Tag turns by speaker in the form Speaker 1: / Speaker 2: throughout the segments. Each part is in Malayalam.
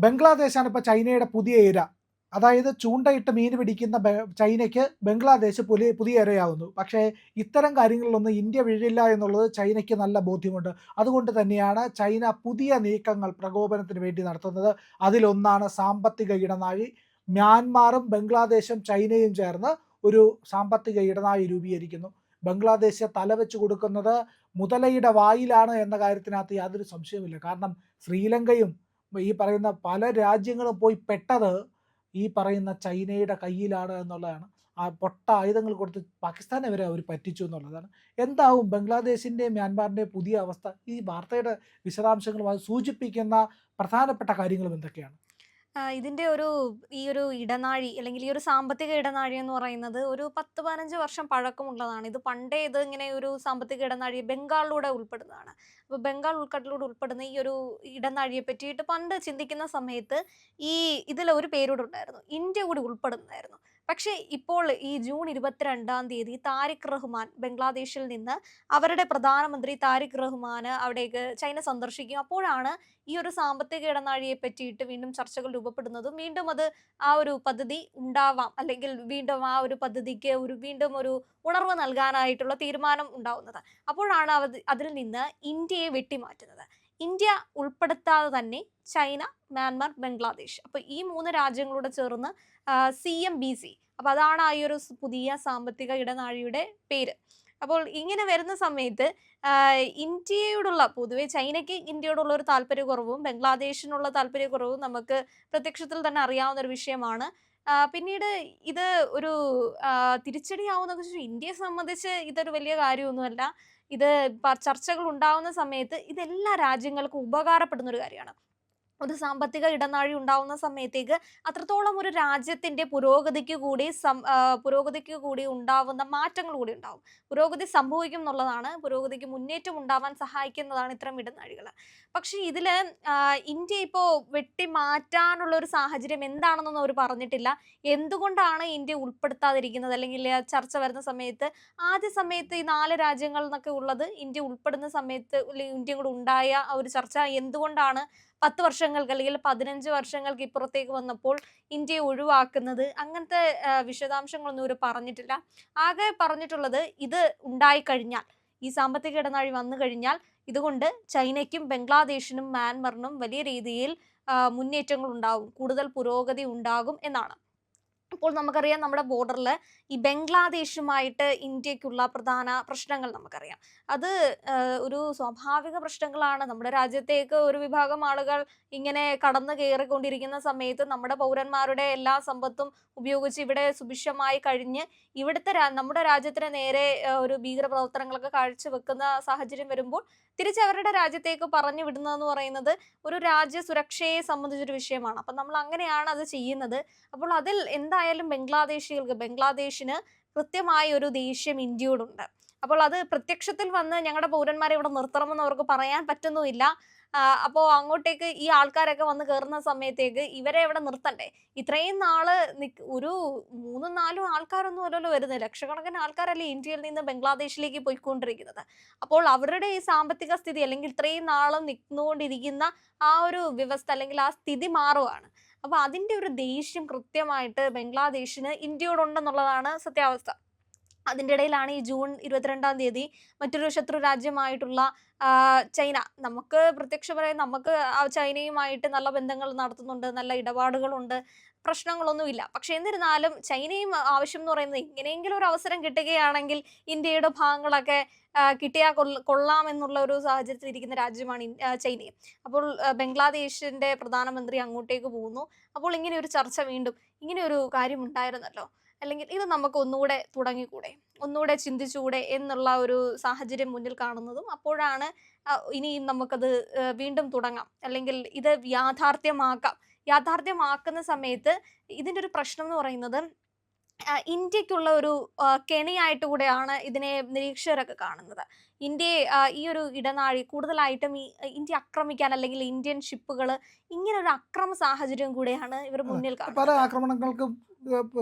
Speaker 1: ബംഗ്ലാദേശാണ് ഇപ്പോൾ ചൈനയുടെ പുതിയ ഇര. അതായത് ചൂണ്ടയിട്ട് മീൻ പിടിക്കുന്ന ചൈനയ്ക്ക് ബംഗ്ലാദേശ് പുതിയ ഇരയാവുന്നു. പക്ഷേ ഇത്തരം കാര്യങ്ങളിലൊന്നും ഇന്ത്യ വീഴില്ല എന്നുള്ളത് ചൈനയ്ക്ക് നല്ല ബോധ്യമുണ്ട്. അതുകൊണ്ട് തന്നെയാണ് ചൈന പുതിയ നീക്കങ്ങൾ പ്രകോപനത്തിന് വേണ്ടി നടത്തുന്നത്. അതിലൊന്നാണ് സാമ്പത്തിക ഇടനാഴി. മ്യാൻമാറും ബംഗ്ലാദേശും ചൈനയും ചേർന്ന് ഒരു സാമ്പത്തിക ഇടനാഴി രൂപീകരിക്കുന്നു. ബംഗ്ലാദേശ് തലവെച്ച് കൊടുക്കുന്നത് മുതലയുടെ വായിലാണ് എന്ന കാര്യത്തിനകത്ത് യാതൊരു സംശയവുമില്ല. കാരണം ശ്രീലങ്കയും ഈ പറയുന്ന പല രാജ്യങ്ങളും പോയി പെട്ടത് ഈ പറയുന്ന ചൈനയുടെ കയ്യിലാണ് എന്നുള്ളതാണ്. ആ പൊട്ട ആയുധങ്ങൾ കൊടുത്ത് പാകിസ്ഥാനെ വരെ അവർ പറ്റിച്ചു എന്നുള്ളതാണ്. എന്താവും ബംഗ്ലാദേശിൻ്റെയും മ്യാൻമാറിൻ്റെയും പുതിയ അവസ്ഥ? ഈ വാർത്തയുടെ വിശദാംശങ്ങളും അത് സൂചിപ്പിക്കുന്ന പ്രധാനപ്പെട്ട കാര്യങ്ങളും എന്തൊക്കെയാണ്?
Speaker 2: ഇതിന്റെ ഈ ഒരു ഇടനാഴി അല്ലെങ്കിൽ ഈ ഒരു സാമ്പത്തിക ഇടനാഴി എന്ന് പറയുന്നത് ഒരു 10, 15 വർഷം പഴക്കമുള്ളതാണ്. ഇത് പണ്ടേ ഇങ്ങനെ ഒരു സാമ്പത്തിക ഇടനാഴി ബംഗാളിലൂടെ ഉൾപ്പെടുന്നതാണ്. അപ്പോൾ ബംഗാൾ ഉൾക്കടലിലൂടെ ഉൾപ്പെടുന്ന ഈ ഒരു ഇടനാഴിയെ പറ്റിയിട്ട് പണ്ട് ചിന്തിക്കുന്ന സമയത്ത് ഈ ഇതിൽ ഒരു പേരൂടെ ഉണ്ടായിരുന്നു. ഇന്ത്യ കൂടി ഉൾപ്പെടുന്നതായിരുന്നു. പക്ഷേ ഇപ്പോൾ ഈ ജൂൺ 22-ാം തീയതി താരിഖ് റഹ്മാൻ ബംഗ്ലാദേശിൽ നിന്ന് അവരുടെ പ്രധാനമന്ത്രി താരിഖ് റഹ്മാൻ അവിടേക്ക് ചൈന സന്ദർശിക്കും. അപ്പോഴാണ് ഈ ഒരു സാമ്പത്തിക ഇടനാഴിയെ പറ്റിയിട്ട് വീണ്ടും ചർച്ചകൾ രൂപപ്പെടുന്നതും വീണ്ടും അത് ആ ഒരു പദ്ധതി ഉണ്ടാവാം അല്ലെങ്കിൽ വീണ്ടും ആ ഒരു പദ്ധതിക്ക് വീണ്ടും ഒരു ഉണർവ് നൽകാനായിട്ടുള്ള തീരുമാനം ഉണ്ടാവുന്നത്. അപ്പോഴാണ് അതിൽ നിന്ന് ഇന്ത്യയെ വെട്ടിമാറ്റുന്നത്. ഇന്ത്യ ഉൾപ്പെടുത്താതെ തന്നെ ചൈന, മ്യാൻമാർ, ബംഗ്ലാദേശ്, അപ്പൊ ഈ 3 രാജ്യങ്ങളോട് ചേർന്ന് CMBC, അപ്പൊ അതാണ് ആ ഒരു പുതിയ സാമ്പത്തിക ഇടനാഴിയുടെ പേര്. അപ്പോൾ ഇങ്ങനെ വരുന്ന സമയത്ത് ഇന്ത്യയോടുള്ള പൊതുവെ ചൈനയ്ക്ക് ഇന്ത്യയോടുള്ള ഒരു താല്പര്യക്കുറവും ബംഗ്ലാദേശിനുള്ള താല്പര്യക്കുറവും നമുക്ക് പ്രത്യക്ഷത്തിൽ തന്നെ അറിയാവുന്ന ഒരു വിഷയമാണ്. പിന്നീട് ഇത് ഒരു തിരിച്ചടിയാവുന്നൊക്കെ ചോദിച്ചാൽ ഇന്ത്യയെ സംബന്ധിച്ച് ഇതൊരു വലിയ കാര്യമൊന്നുമല്ല. ഇത് ചർച്ചകൾ ഉണ്ടാവുന്ന സമയത്ത് ഇതെല്ലാ രാജ്യങ്ങൾക്കും ഉപകാരപ്പെടുന്ന ഒരു കാര്യമാണ്. ഒരു സാമ്പത്തിക ഇടനാഴി ഉണ്ടാവുന്ന സമയത്തേക്ക് അത്രത്തോളം ഒരു രാജ്യത്തിന്റെ പുരോഗതിക്ക് കൂടി ഉണ്ടാവുന്ന മാറ്റങ്ങൾ കൂടി ഉണ്ടാവും. പുരോഗതി സംഭവിക്കും എന്നുള്ളതാണ്, പുരോഗതിക്ക് മുന്നേറ്റം ഉണ്ടാവാൻ സഹായിക്കുന്നതാണ് ഇത്തരം ഇടനാഴികൾ. പക്ഷെ ഇതില് ഇന്ത്യ ഇപ്പോ വെട്ടി മാറ്റാനുള്ള ഒരു സാഹചര്യം എന്താണെന്നൊന്നും അവർ പറഞ്ഞിട്ടില്ല. എന്തുകൊണ്ടാണ് ഇന്ത്യ ഉൾപ്പെടുത്താതിരിക്കുന്നത് അല്ലെങ്കിൽ ചർച്ച വരുന്ന സമയത്ത് ആദ്യ സമയത്ത് ഈ 4 രാജ്യങ്ങൾ എന്നൊക്കെ ഉള്ളത് ഇന്ത്യ ഉൾപ്പെടുന്ന സമയത്ത് ഇന്ത്യ കൂടെ ഉണ്ടായ ആ ഒരു ചർച്ച എന്തുകൊണ്ടാണ് 10 വർഷങ്ങൾക്ക് അല്ലെങ്കിൽ 15 വർഷങ്ങൾക്ക് ഇപ്പുറത്തേക്ക് വന്നപ്പോൾ ഇന്ത്യയെ ഒഴിവാക്കുന്നത്? അങ്ങനത്തെ വിശദാംശങ്ങളൊന്നും ഇവര് പറഞ്ഞിട്ടില്ല. ആകെ പറഞ്ഞിട്ടുള്ളത് ഇത് ഉണ്ടായിക്കഴിഞ്ഞാൽ, ഈ സാമ്പത്തിക ഇടനാഴി വന്നു കഴിഞ്ഞാൽ ഇതുകൊണ്ട് ചൈനയ്ക്കും ബംഗ്ലാദേശിനും മ്യാൻമറിനും വലിയ രീതിയിൽ മുന്നേറ്റങ്ങൾ ഉണ്ടാവും, കൂടുതൽ പുരോഗതി ഉണ്ടാകും എന്നാണ്. അപ്പോൾ നമുക്കറിയാം നമ്മുടെ ബോർഡറിൽ ഈ ബംഗ്ലാദേശുമായിട്ട് ഇന്ത്യക്കുള്ള പ്രധാന പ്രശ്നങ്ങൾ നമുക്കറിയാം. അത് ഒരു സ്വാഭാവിക പ്രശ്നങ്ങളാണ്. നമ്മുടെ രാജ്യത്തേക്ക് ഒരു വിഭാഗം ആളുകൾ ഇങ്ങനെ കടന്നു കയറിക്കൊണ്ടിരിക്കുന്ന സമയത്ത് നമ്മുടെ പൗരന്മാരുടെ എല്ലാ സമ്പത്തും ഉപയോഗിച്ച് ഇവിടെ സുഭിക്ഷമായി കഴിഞ്ഞ് നമ്മുടെ രാജ്യത്തിന് നേരെ ഒരു ഭീകരപ്രവർത്തനങ്ങളൊക്കെ കാഴ്ചവെക്കുന്ന സാഹചര്യം വരുമ്പോൾ തിരിച്ച് അവരുടെ രാജ്യത്തേക്ക് പറഞ്ഞു വിടുന്നതെന്ന് പറയുന്നത് ഒരു രാജ്യ സുരക്ഷയെ സംബന്ധിച്ചൊരു വിഷയമാണ്. അപ്പം നമ്മൾ അങ്ങനെയാണ് അത് ചെയ്യുന്നത്. അപ്പോൾ അതിൽ എന്തായാലും ബംഗ്ലാദേശിന് കൃത്യമായ ഒരു ദേഷ്യം ഇന്ത്യയോടുണ്ട്. അപ്പോൾ അത് പ്രത്യക്ഷത്തിൽ വന്ന് ഞങ്ങളുടെ പൗരന്മാരെ ഇവിടെ നിർത്തണമെന്ന് അവർക്ക് പറയാൻ പറ്റുന്നുമില്ല. അപ്പോൾ അങ്ങോട്ടേക്ക് ഈ ആൾക്കാരൊക്കെ വന്ന് കയറുന്ന സമയത്തേക്ക് ഇവരെ ഇവിടെ നിർത്തണ്ടേ? ഇത്രയും നാള് ഒരു 3, 4 ആൾക്കാരൊന്നും അല്ലല്ലോ വരുന്നത്. ലക്ഷക്കണക്കിന് ആൾക്കാരല്ലേ ഇന്ത്യയിൽ നിന്ന് ബംഗ്ലാദേശിലേക്ക് പോയിക്കൊണ്ടിരിക്കുന്നത്. അപ്പോൾ അവരുടെ ഈ സാമ്പത്തിക സ്ഥിതി അല്ലെങ്കിൽ ഇത്രയും നാളും നിന്നുകൊണ്ടിരിക്കുന്ന ആ ഒരു വ്യവസ്ഥ അല്ലെങ്കിൽ ആ സ്ഥിതി മാറുവാണ്. അപ്പൊ അതിന്റെ ഒരു ദേഷ്യം കൃത്യമായിട്ട് ബംഗ്ലാദേശിന് ഇന്ത്യയോടുണ്ടെന്നുള്ളതാണ് സത്യാവസ്ഥ. അതിന്റെ ഇടയിലാണ് ഈ ജൂൺ 22-ാം തീയതി മറ്റൊരു ശത്രു രാജ്യമായിട്ടുള്ള ചൈന, നമുക്ക് പ്രത്യക്ഷപരമായി നമുക്ക് ചൈനയുമായിട്ട് നല്ല ബന്ധങ്ങൾ നടത്തുന്നുണ്ട്, നല്ല ഇടപാടുകളുണ്ട്, പ്രശ്നങ്ങളൊന്നുമില്ല. പക്ഷെ എന്നിരുന്നാലും ചൈനയും ആവശ്യം എന്ന് പറയുന്നത് എങ്ങനെയെങ്കിലും ഒരു അവസരം കിട്ടുകയാണെങ്കിൽ ഇന്ത്യയുടെ ഭാഗങ്ങളൊക്കെ കിട്ടിയാൽ കൊള്ളാം എന്നുള്ള ഒരു സാഹചര്യത്തിൽ ഇരിക്കുന്ന രാജ്യമാണ് ചൈനയും. അപ്പോൾ ബംഗ്ലാദേശിന്റെ പ്രധാനമന്ത്രി അങ്ങോട്ടേക്ക് പോകുന്നു. അപ്പോൾ ഇങ്ങനെ ഒരു ചർച്ച വീണ്ടും, ഇങ്ങനെ ഒരു കാര്യം ഉണ്ടായിരുന്നല്ലോ, അല്ലെങ്കിൽ ഇത് നമുക്ക് ഒന്നുകൂടെ തുടങ്ങിക്കൂടെ, ഒന്നുകൂടെ ചിന്തിച്ചുകൂടെ എന്നുള്ള ഒരു സാഹചര്യം മുന്നിൽ കാണുന്നതും അപ്പോഴാണ് ഇനിയും നമുക്കത് വീണ്ടും തുടങ്ങാം അല്ലെങ്കിൽ ഇത് യാഥാർത്ഥ്യമാക്കാം. യാഥാർത്ഥ്യമാക്കുന്ന സമയത്ത് ഇതിന്റെ ഒരു പ്രശ്നം എന്ന് പറയുന്നത് ഇന്ത്യക്കുള്ള ഒരു കെണിയായിട്ട് കൂടെയാണ് ഇതിനെ നിരീക്ഷകരൊക്കെ കാണുന്നത്. ഇന്ത്യയെ ഈ ഒരു ഇടനാഴി കൂടുതലായിട്ടും ഇന്ത്യ ആക്രമിക്കാൻ അല്ലെങ്കിൽ ഇന്ത്യൻ ഷിപ്പുകൾ ഇങ്ങനെ ഒരു അക്രമ സാഹചര്യം കൂടെയാണ് ഇവർ
Speaker 1: അതെ.
Speaker 2: മുന്നിൽ
Speaker 1: പല
Speaker 2: കാണുന്നത്.
Speaker 1: ആക്രമണങ്ങൾക്കും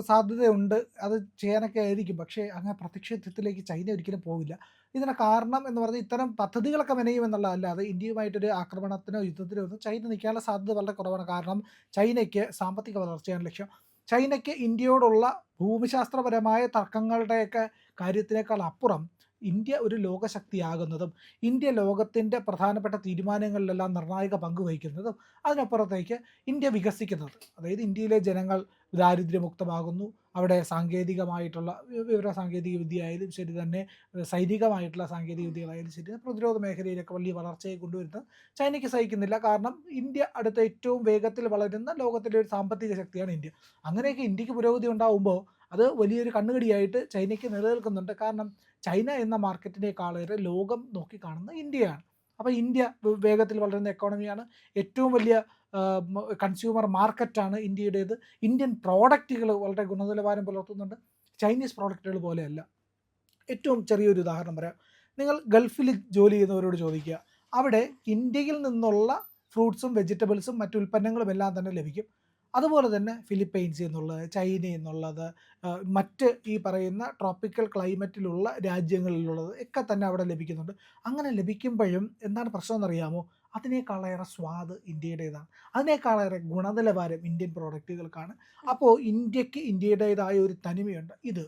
Speaker 1: സാധ്യതയുണ്ട്. അത് ചെയ്യാനൊക്കെ ആയിരിക്കും. പക്ഷേ അങ്ങനെ പ്രത്യക്ഷ യുദ്ധത്തിലേക്ക് ചൈന ഒരിക്കലും പോവില്ല. ഇതിന് കാരണം എന്ന് പറഞ്ഞാൽ ഇത്തരം പദ്ധതികളൊക്കെ മെനയുമെന്നുള്ളതല്ലാതെ ഇന്ത്യയുമായിട്ടൊരു ആക്രമണത്തിനോ യുദ്ധത്തിനോ ഒന്നും ചൈന നിൽക്കാനുള്ള സാധ്യത വളരെ കുറവാണ്. കാരണം ചൈനയ്ക്ക് സാമ്പത്തിക വളർച്ചയാണ് ലക്ഷ്യം. ചൈനയ്ക്ക് ഇന്ത്യയോടുള്ള ഭൂമിശാസ്ത്രപരമായ തർക്കങ്ങളുടെയൊക്കെ കാര്യത്തിനേക്കാൾ അപ്പുറം ഇന്ത്യ ഒരു ലോകശക്തിയാകുന്നതും ഇന്ത്യ ലോകത്തിൻ്റെ പ്രധാനപ്പെട്ട തീരുമാനങ്ങളിലെല്ലാം നിർണായക പങ്ക് വഹിക്കുന്നതും അതിനപ്പുറത്തേക്ക് ഇന്ത്യ വികസിക്കുന്നത്. അതായത് ഇന്ത്യയിലെ ജനങ്ങൾ ദാരിദ്ര്യമുക്തമാകുന്നു. അവിടെ സാങ്കേതികമായിട്ടുള്ള വിവര സാങ്കേതിക വിദ്യയായാലും ശരി തന്നെ, സൈനികമായിട്ടുള്ള സാങ്കേതിക വിദ്യകളായാലും ശരി, പ്രതിരോധ മേഖലയിലൊക്കെ വലിയ വളർച്ചയെ കൊണ്ടുവരുന്നത് ചൈനയ്ക്ക് സഹിക്കുന്നില്ല. കാരണം ഇന്ത്യ അടുത്ത ഏറ്റവും വേഗത്തിൽ വളരുന്ന ലോകത്തിലെ ഒരു സാമ്പത്തിക ശക്തിയാണ് ഇന്ത്യ. അങ്ങനെയൊക്കെ ഇന്ത്യക്ക് പുരോഗതി ഉണ്ടാകുമ്പോൾ അത് വലിയൊരു കണ്ണുകടിയായിട്ട് ചൈനയ്ക്ക് നിലനിൽക്കുന്നുണ്ട്. കാരണം ചൈന എന്ന മാർക്കറ്റിനേക്കാളേറെ ലോകം നോക്കിക്കാണുന്നത് ഇന്ത്യയാണ്. അപ്പോൾ ഇന്ത്യ വേഗത്തിൽ വളരുന്ന എക്കോണമിയാണ്. ഏറ്റവും വലിയ കൺസ്യൂമർ മാർക്കറ്റാണ് ഇന്ത്യയുടേത്. ഇന്ത്യൻ പ്രോഡക്റ്റുകൾ വളരെ ഗുണനിലവാരം പുലർത്തുന്നുണ്ട്. ചൈനീസ് പ്രോഡക്റ്റുകൾ പോലെയല്ല. ഏറ്റവും ചെറിയൊരു ഉദാഹരണം പറയാം. നിങ്ങൾ ഗൾഫിൽ ജോലി ചെയ്യുന്നവരോട് ചോദിക്കുക. അവിടെ ഇന്ത്യയിൽ നിന്നുള്ള ഫ്രൂട്ട്സും വെജിറ്റബിൾസും മറ്റു ഉൽപ്പന്നങ്ങളും എല്ലാം തന്നെ ലഭിക്കും. അതുപോലെ തന്നെ ഫിലിപ്പൈൻസിൽ നിന്നുള്ളത്, ചൈനയിൽ നിന്നുള്ളത്, മറ്റ് ഈ പറയുന്ന ട്രോപ്പിക്കൽ ക്ലൈമറ്റിലുള്ള രാജ്യങ്ങളിലുള്ളത് ഒക്കെ തന്നെ അവിടെ ലഭിക്കുന്നുണ്ട്. അങ്ങനെ ലഭിക്കുമ്പോഴും എന്താണ് പ്രശ്നം എന്നറിയാമോ? അതിനേക്കാളേറെ സ്വാദ് ഇന്ത്യയുടേതാണ്. അതിനേക്കാളേറെ ഗുണനിലവാരം ഇന്ത്യൻ പ്രോഡക്റ്റുകൾക്കാണ്. അപ്പോൾ ഇന്ത്യക്ക് ഇന്ത്യയുടേതായ ഒരു തനിമയുണ്ട്. ഇത്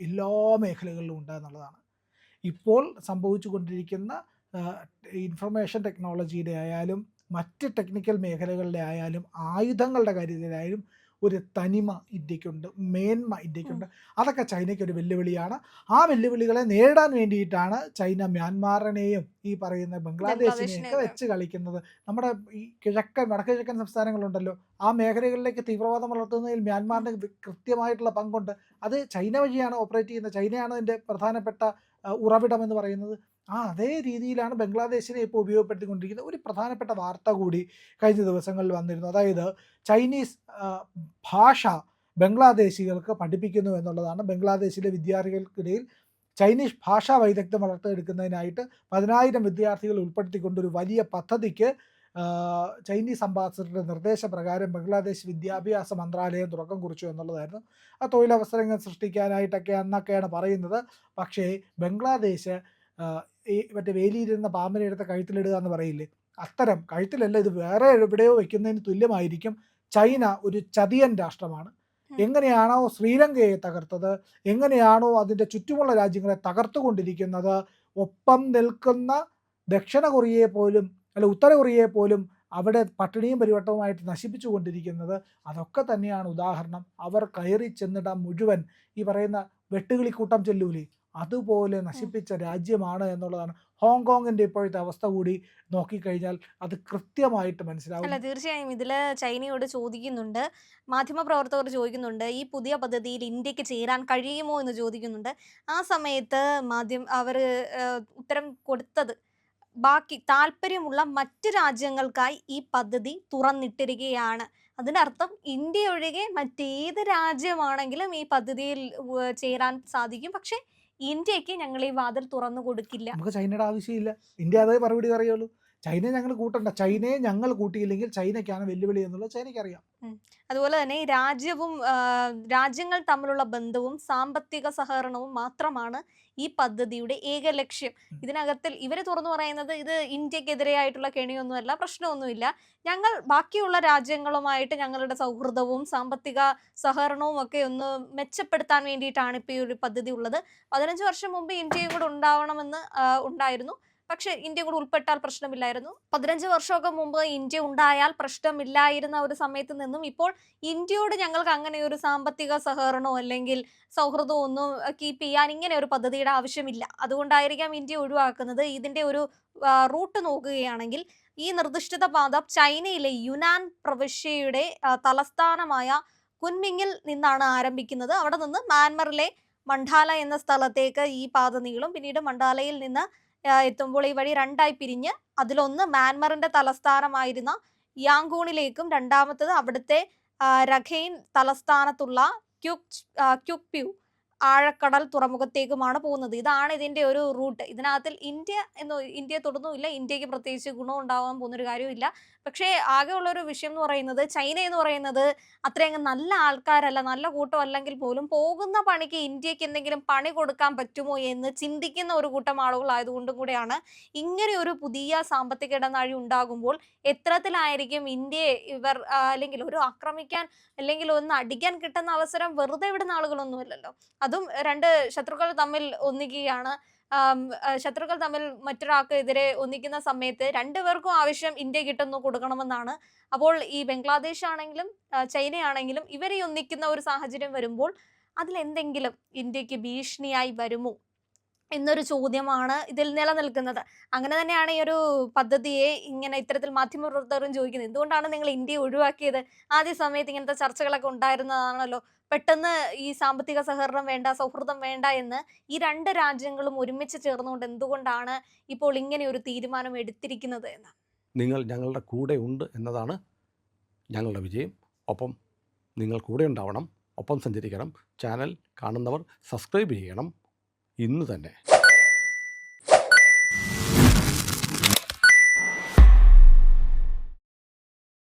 Speaker 1: എല്ലാ മേഖലകളിലും ഉണ്ട് എന്നുള്ളതാണ്. ഇപ്പോൾ സംഭവിച്ചു കൊണ്ടിരിക്കുന്ന ഇൻഫർമേഷൻ ടെക്നോളജിയുടെ ആയാലും മറ്റ് ടെക്നിക്കൽ മേഖലകളിലെ ആയാലും ആയുധങ്ങളുടെ കാര്യത്തിലായാലും ഒരു തനിമ ഇന്ത്യക്കുണ്ട്, മേന്മ ഇന്ത്യക്കുണ്ട്. അതൊക്കെ ചൈനയ്ക്ക് ഒരു വെല്ലുവിളിയാണ്. ആ വെല്ലുവിളികളെ നേരിടാൻ വേണ്ടിയിട്ടാണ് ചൈന മ്യാൻമാറിനെയും ഈ പറയുന്ന ബംഗ്ലാദേശിനെയൊക്കെ വെച്ച് കളിക്കുന്നത്. നമ്മുടെ ഈ വടക്ക് കിഴക്കൻ സംസ്ഥാനങ്ങളുണ്ടല്ലോ, ആ മേഖലകളിലേക്ക് തീവ്രവാദം വളർത്തുന്നതിൽ മ്യാൻമാറിന് കൃത്യമായിട്ടുള്ള പങ്കുണ്ട്. അത് ചൈന വഴിയാണ് ഓപ്പറേറ്റ് ചെയ്യുന്നത്. ചൈനയാണ് അതിൻ്റെ പ്രധാനപ്പെട്ട ഉറവിടം എന്ന് പറയുന്നത്. അതേ രീതിയിലാണ് ബംഗ്ലാദേശിനെ ഇപ്പോൾ ഉപയോഗപ്പെടുത്തിക്കൊണ്ടിരിക്കുന്നത്. ഒരു പ്രധാനപ്പെട്ട വാർത്ത കൂടി കഴിഞ്ഞ ദിവസങ്ങളിൽ വന്നിരുന്നു. അതായത് ചൈനീസ് ഭാഷ ബംഗ്ലാദേശികൾക്ക് പഠിപ്പിക്കുന്നു എന്നുള്ളതാണ്. ബംഗ്ലാദേശിലെ വിദ്യാർത്ഥികൾക്കിടയിൽ ചൈനീസ് ഭാഷാ വൈദഗ്ധ്യം വളർത്തിയെടുക്കുന്നതിനായിട്ട് 10,000 വിദ്യാർത്ഥികൾ ഉൾപ്പെടുത്തിക്കൊണ്ടൊരു വലിയ പദ്ധതിക്ക് ചൈനീസ് അംബാസഡറുടെ നിർദ്ദേശപ്രകാരം ബംഗ്ലാദേശ് വിദ്യാഭ്യാസ മന്ത്രാലയം തുടക്കം കുറിച്ചു എന്നുള്ളതായിരുന്നു. ആ തൊഴിലവസരങ്ങൾ സൃഷ്ടിക്കാനായിട്ടൊക്കെ എന്നൊക്കെയാണ് പറയുന്നത്. പക്ഷേ ബംഗ്ലാദേശ് ഈ മറ്റേ വേലിയിരുന്ന പാമ്പിനെ എടുത്ത് കഴുത്തിലിടുക എന്ന് പറയില്ലേ, അത്തരം കഴുത്തിലല്ല, ഇത് വേറെ എവിടെയോ വയ്ക്കുന്നതിന് തുല്യമായിരിക്കും. ചൈന ഒരു ചതിയൻ രാഷ്ട്രമാണ്. എങ്ങനെയാണോ ശ്രീലങ്കയെ തകർത്തത്, എങ്ങനെയാണോ അതിൻ്റെ ചുറ്റുമുള്ള രാജ്യങ്ങളെ തകർത്തുകൊണ്ടിരിക്കുന്നത്, ഒപ്പം നിൽക്കുന്ന ദക്ഷിണ കൊറിയയെ പോലും അല്ല ഉത്തര കൊറിയയെ പോലും അവിടെ പട്ടിണിയും പരിവട്ടവുമായിട്ട് നശിപ്പിച്ചു കൊണ്ടിരിക്കുന്നത്, അതൊക്കെ തന്നെയാണ് ഉദാഹരണം. അവർ കയറി ചെന്നിടം മുഴുവൻ ഈ പറയുന്ന വെട്ടുകിളിക്കൂട്ടം ചെല്ലൂലേ, അതുപോലെ നശിപ്പിച്ച രാജ്യമാണ് എന്നുള്ളതാണ്. ഹോങ്കോങ്ങിൻ്റെ ഇപ്പോഴത്തെ അവസ്ഥ കൂടി നോക്കിക്കഴിഞ്ഞാൽ അത് കൃത്യമായിട്ട് മനസ്സിലാവും.
Speaker 2: അല്ല, തീർച്ചയായും ഇതില് ചൈനയോട് ചോദിക്കുന്നുണ്ട്, മാധ്യമപ്രവർത്തകർ ചോദിക്കുന്നുണ്ട്, ഈ പുതിയ പദ്ധതിയിൽ ഇന്ത്യക്ക് ചേരാൻ കഴിയുമോ എന്ന് ചോദിക്കുന്നുണ്ട്. ആ സമയത്ത് അവർ ഉത്തരം കൊടുത്തത്, ബാക്കി താല്പര്യമുള്ള മറ്റ് രാജ്യങ്ങൾക്കായി ഈ പദ്ധതി തുറന്നിട്ടിരിക്കുകയാണ്. അതിനർത്ഥം ഇന്ത്യ ഒഴികെ മറ്റേത് രാജ്യമാണെങ്കിലും ഈ പദ്ധതിയിൽ ചേരാൻ സാധിക്കും. പക്ഷെ ഇന്ത്യക്ക് ഞങ്ങൾ ഈ വാതിൽ തുറന്നു കൊടുക്കില്ല.
Speaker 1: നമുക്ക് ചൈനയുടെ ആവശ്യമില്ല. ഇന്ത്യ അതേ മറുപടി പറയുള്ളൂ. ചൈനയെ ഞങ്ങൾ കൂട്ടണ്ട. ചൈനയെ ഞങ്ങൾ കൂട്ടിയില്ലെങ്കിൽ ചൈനയ്ക്കാണ് വെല്ലുവിളി എന്നുള്ളത് ചൈനയ്ക്കറിയാം.
Speaker 2: അതുപോലെ തന്നെ രാജ്യങ്ങൾ തമ്മിലുള്ള ബന്ധവും സാമ്പത്തിക സഹകരണവും മാത്രമാണ് ഈ പദ്ധതിയുടെ ഏക ലക്ഷ്യം. ഇതിനകത്തിൽ ഇവർ തുറന്നു പറയുന്നത് ഇത് ഇന്ത്യക്കെതിരെയായിട്ടുള്ള കെണിയൊന്നുമല്ല, പ്രശ്നമൊന്നുമില്ല. ഞങ്ങൾ ബാക്കിയുള്ള രാജ്യങ്ങളുമായിട്ട് ഞങ്ങളുടെ സൗഹൃദവും സാമ്പത്തിക സഹകരണവും ഒക്കെ ഒന്ന് മെച്ചപ്പെടുത്താൻ വേണ്ടിയിട്ടാണ് ഇപ്പോൾ ഈ ഒരു പദ്ധതി ഉള്ളത്. 15 വർഷം മുമ്പ് ഇന്ത്യയും കൂടെ ഉണ്ടാവണമെന്ന് ഉണ്ടായിരുന്നു. പക്ഷെ ഇന്ത്യ കൂടെ ഉൾപ്പെട്ടാൽ പ്രശ്നമില്ലായിരുന്നു. 15 വർഷമൊക്കെ മുമ്പ് ഇന്ത്യ ഉണ്ടായാൽ പ്രശ്നമില്ലായിരുന്ന ഒരു സമയത്ത് നിന്നും ഇപ്പോൾ ഇന്ത്യയോട് ഞങ്ങൾക്ക് അങ്ങനെ ഒരു സാമ്പത്തിക സഹകരണമോ അല്ലെങ്കിൽ സൗഹൃദമോ ഒന്നും കീപ്പ് ചെയ്യാൻ ഇങ്ങനെ ഒരു പദ്ധതിയുടെ ആവശ്യമില്ല. അതുകൊണ്ടായിരിക്കാം ഇന്ത്യ ഒഴിവാക്കുന്നത്. ഇതിന്റെ ഒരു റൂട്ട് നോക്കുകയാണെങ്കിൽ ഈ നിർദ്ദിഷ്ട പാത ചൈനയിലെ യുനാൻ പ്രവിശ്യയുടെ തലസ്ഥാനമായ കുൻമിങ്ങിൽ നിന്നാണ് ആരംഭിക്കുന്നത്. അവിടെ നിന്ന് മ്യാൻമറിലെ മണ്ഡാല എന്ന സ്ഥലത്തേക്ക് ഈ പാത നീളും. പിന്നീട് മണ്ഡാലയിൽ നിന്ന് എത്തുമ്പോൾ ഈ വഴി രണ്ടായി പിരിഞ്ഞ് അതിലൊന്ന് മ്യാൻമറിന്റെ തലസ്ഥാനമായിരുന്ന യാങ്കൂണിലേക്കും രണ്ടാമത്തത് അവിടുത്തെ രഖൈൻ തലസ്ഥാനത്തുള്ള ക്യുക്പ്യൂ ആഴക്കടൽ തുറമുഖത്തേക്കുമാണ് പോകുന്നത്. ഇതാണ് ഇതിന്റെ ഒരു റൂട്ട്. ഇതിനകത്തിൽ ഇന്ത്യയെ തൊടുന്നുമില്ല, ഇന്ത്യക്ക് പ്രത്യേകിച്ച് ഗുണം ഉണ്ടാവാൻ പോകുന്നൊരു കാര്യമില്ല. പക്ഷേ ആകെ ഉള്ളൊരു വിഷയം എന്ന് പറയുന്നത്, ചൈന എന്ന് പറയുന്നത് അത്രയങ്ങ് നല്ല ആൾക്കാരല്ല, നല്ല കൂട്ടം അല്ലെങ്കിൽ പോലും പോകുന്ന പണിക്ക് ഇന്ത്യക്ക് എന്തെങ്കിലും പണി കൊടുക്കാൻ പറ്റുമോ എന്ന് ചിന്തിക്കുന്ന ഒരു കൂട്ടം ആളുകളായതുകൊണ്ടും കൂടെയാണ് ഇങ്ങനെ ഒരു പുതിയ സാമ്പത്തിക ഇടനാഴി ഉണ്ടാകുമ്പോൾ എത്തരത്തിലായിരിക്കും ഇന്ത്യയെ ഇവർ അല്ലെങ്കിൽ ഒരു ആക്രമിക്കാൻ അല്ലെങ്കിൽ ഒന്ന് അടിക്കാൻ കിട്ടുന്ന അവസരം വെറുതെ വിടുന്ന ആളുകളൊന്നുമല്ലല്ലോ. അതും 2 ശത്രുക്കൾ തമ്മിൽ ഒന്നിക്കുകയാണ്. ശത്രുക്കൾ തമ്മിൽ മറ്റൊരാൾക്ക് എതിരെ ഒന്നിക്കുന്ന സമയത്ത് 2 പേർക്കും ആവശ്യം ഇന്ത്യ കിട്ടുന്നു കൊടുക്കണമെന്നാണ്. അപ്പോൾ ഈ ബംഗ്ലാദേശ് ആണെങ്കിലും ചൈനയാണെങ്കിലും ഇവരെ ഒന്നിക്കുന്ന ഒരു സാഹചര്യം വരുമ്പോൾ അതിലെന്തെങ്കിലും ഇന്ത്യക്ക് ഭീഷണിയായി വരുമോ എന്നൊരു ചോദ്യമാണ് ഇതിൽ നിലനിൽക്കുന്നത്. അങ്ങനെ തന്നെയാണ് ഈ ഒരു പദ്ധതിയെ ഇങ്ങനെ ഇത്തരത്തിൽ മാധ്യമപ്രവർത്തകരും ചോദിക്കുന്നത്. എന്തുകൊണ്ടാണ് നിങ്ങൾ ഇന്ത്യയെ ഒഴിവാക്കിയത്? ആദ്യ സമയത്ത് ഇങ്ങനത്തെ ചർച്ചകളൊക്കെ ഉണ്ടായിരുന്നതാണല്ലോ. പെട്ടെന്ന് ഈ സാമ്പത്തിക സഹകരണം വേണ്ട, സൗഹൃദം വേണ്ട എന്ന് ഈ 2 രാജ്യങ്ങളും ഒരുമിച്ച് ചേർന്നുകൊണ്ട് എന്തുകൊണ്ടാണ് ഇപ്പോൾ ഇങ്ങനെ ഒരു തീരുമാനം എടുത്തിരിക്കുന്നത് എന്ന്.
Speaker 3: നിങ്ങൾ ഞങ്ങളുടെ കൂടെ ഉണ്ട് എന്നതാണ് ഞങ്ങളുടെ വിജയം. ഒപ്പം നിങ്ങൾ കൂടെ ഉണ്ടാവണം, ഒപ്പം സഞ്ചരിക്കണം. ചാനൽ കാണുന്നവർ സബ്സ്ക്രൈബ് ചെയ്യണം ഇന്ന് തന്നെ.